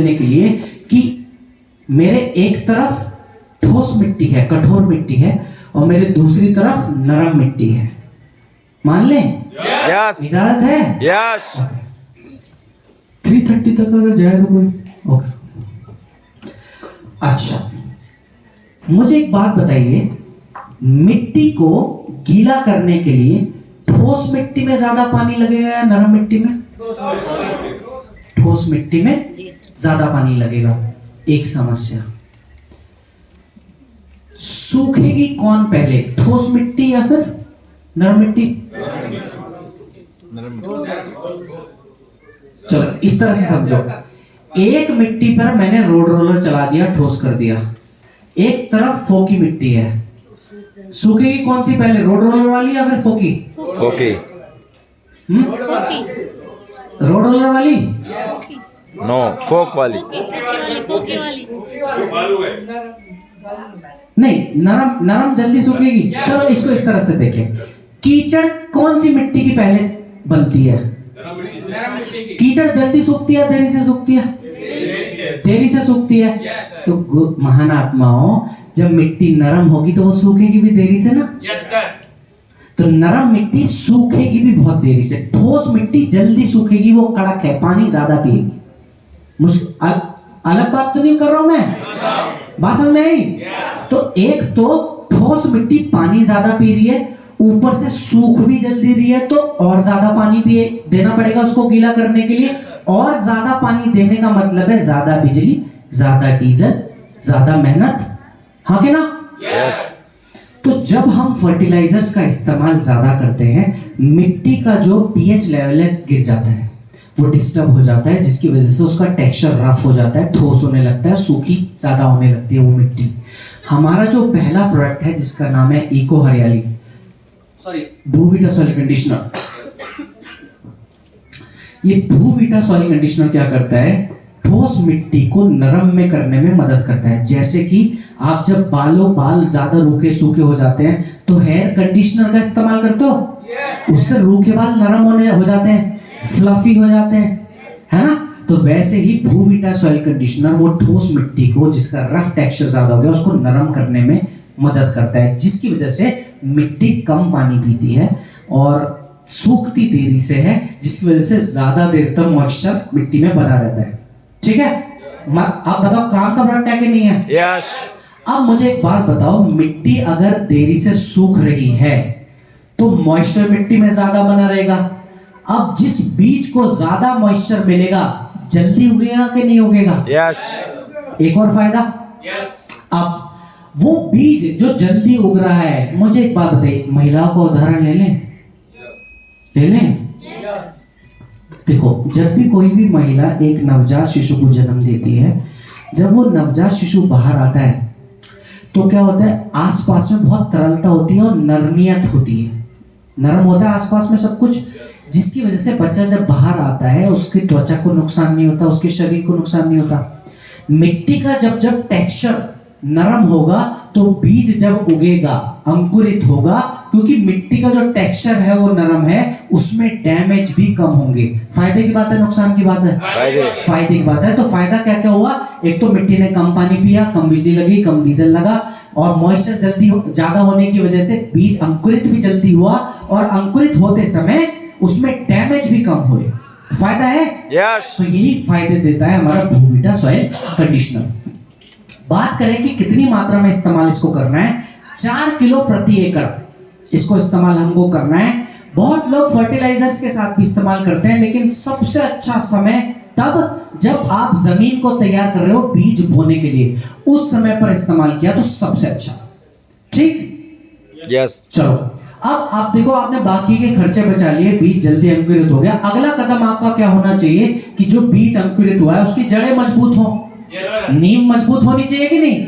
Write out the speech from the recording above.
देने के लिए कि मेरे एक तरफ ठोस मिट्टी है, कठोर मिट्टी है, और मेरे दूसरी तरफ नरम मिट्टी है। मान लें? यस इजाजत है? यस 3:30 तक अगर जाए तो कोई ओके। अच्छा, मुझे एक बात बताइए, मिट्टी को गीला करने के लिए ठोस मिट्टी में ज्यादा पानी लगेगा या नरम मिट्टी में? ठोस मिट्टी में ज्यादा पानी लगेगा। एक समस्या, सूखेगी कौन पहले, ठोस मिट्टी या फिर नरम मिट्टी? चलो इस तरह से समझो, एक मिट्टी पर मैंने रोड रोलर चला दिया, ठोस कर दिया, एक तरफ फोकी मिट्टी है, सूखेगी कौन सी पहले, रोड रोलर वाली या फिर फोकी? ओके रोड रोलर वाली? नो फोक वाली नहीं, नरम नरम जल्दी सूखेगी। चलो इसको इस तरह से देखें, कीचड़ कौन सी मिट्टी की पहले बनती है? कीचड़ जल्दी सूखती है, देरी से सूखती है? देरी से सूखती है। तो महान आत्माओं, जब मिट्टी नरम होगी तो वो सूखेगी भी देरी से ना? तो नरम मिट्टी सूखेगी भी बहुत देरी से, ठोस मिट्टी जल्दी सूखेगी, वो कड़क है, पानी ज्यादा पिएगी। अलग बात तो नहीं कर रहा हूं मैं, बात समझ में आई? तो एक तो ठोस मिट्टी पानी ज्यादा पी रही है, ऊपर से सूख भी जल्दी रही है, तो और ज्यादा पानी पिए देना पड़ेगा उसको गीला करने के लिए। और ज्यादा पानी देने का मतलब है ज्यादा बिजली, ज्यादा डीजल, ज्यादा मेहनत, हाँ कि ना? यस तो जब हम फर्टिलाइजर्स का इस्तेमाल ज्यादा करते हैं, मिट्टी का जो पीएच लेवल है गिर जाता है, वो डिस्टर्ब हो जाता है, जिसकी वजह से उसका टेक्सचर रफ हो जाता है, ठोस होने लगता है, सूखी ज्यादा होने लगती है वो मिट्टी। हमारा जो पहला प्रोडक्ट है जिसका नाम है इको हरियाली, सॉरी भूविटा सॉइल कंडीशनर, ये भूविटा सॉइल कंडीशनर क्या करता है, ठोस मिट्टी को नरम में करने में मदद करता है। जैसे कि आप जब बाल ज्यादा रूखे सूखे हो जाते हैं तो हेयर कंडीशनर का इस्तेमाल करते हो, उससे रूखे बाल नरम हो जाते हैं, फ्लफी हो जाते हैं, है ना? तो वैसे ही भूविटा सॉइल कंडीशनर वो ठोस मिट्टी को, जिसका रफ टेक्सचर ज्यादा हो गया, उसको नरम करने में मदद करता है, जिसकी वजह से मिट्टी कम पानी पीती है और सूखती देरी से है, जिसकी वजह से ज्यादा देर तक मॉइस्चर मिट्टी में बना रहता है। ठीक है? आप बताओ काम का प्रोडक्ट है कि नहीं है? यस अब मुझे एक बात बताओ, मिट्टी अगर देरी से सूख रही है तो मॉइस्चर मिट्टी में ज्यादा बना रहेगा। अब जिस बीज को ज्यादा मॉइस्चर मिलेगा, जल्दी उगेगा कि नहीं उगेगा? यस एक और फायदा, अब वो बीज जो जल्दी उग रहा है, मुझे एक बात बताइए, महिलाओं का उदाहरण ले लें, ले लें? देखो, जब भी कोई भी महिला एक नवजात शिशु को जन्म देती है, जब वो नवजात शिशु बाहर आता है तो क्या होता है, आसपास में बहुत तरलता होती है और नरमियत होती है, नरम होता है आसपास में सब कुछ, जिसकी वजह से बच्चा जब बाहर आता है उसकी त्वचा को नुकसान नहीं होता, उसके शरीर को नुकसान नहीं होता। मिट्टी का जब टेक्सचर नरम होगा तो बीज जब उगेगा, अंकुरित होगा, क्योंकि मिट्टी का जो टेक्सचर है वो नरम है, उसमें डैमेज भी कम होंगे। फायदे की बात है, नुकसान की बात है? फायदे की बात है। तो फायदा क्या क्या हुआ, एक तो मिट्टी ने कम पानी पिया, कम बिजली लगी, कम डीजल लगा, और मॉइस्चर ज्यादा होने की वजह से बीज अंकुरित भी जल्दी हुआ, और अंकुरित होते समय उसमें डैमेज भी कम हुए। फायदा है? यस तो यही फायदे देता है हमारा भूविटा सॉइल कंडीशनर। बात करें कि कितनी मात्रा में इस्तेमाल इसको करना है, 4 किलो प्रति एकड़ इसको इस्तेमाल हमको करना है। बहुत लोग फर्टिलाइजर्स के साथ भी इस्तेमाल करते हैं, लेकिन सबसे अच्छा समय तब जब आप जमीन को तैयार कर रहे हो बीज बोने के लिए, उस समय पर इस्तेमाल किया तो सबसे अच्छा। ठीक? यस चलो, अब आप देखो, आपने बाकी के खर्चे बचा लिए, बीज जल्दी अंकुरित हो गया। अगला कदम आपका क्या होना चाहिए कि जो बीज अंकुरित हुआ है उसकी जड़ें मजबूत हो, नींव मजबूत होनी चाहिए कि नहीं?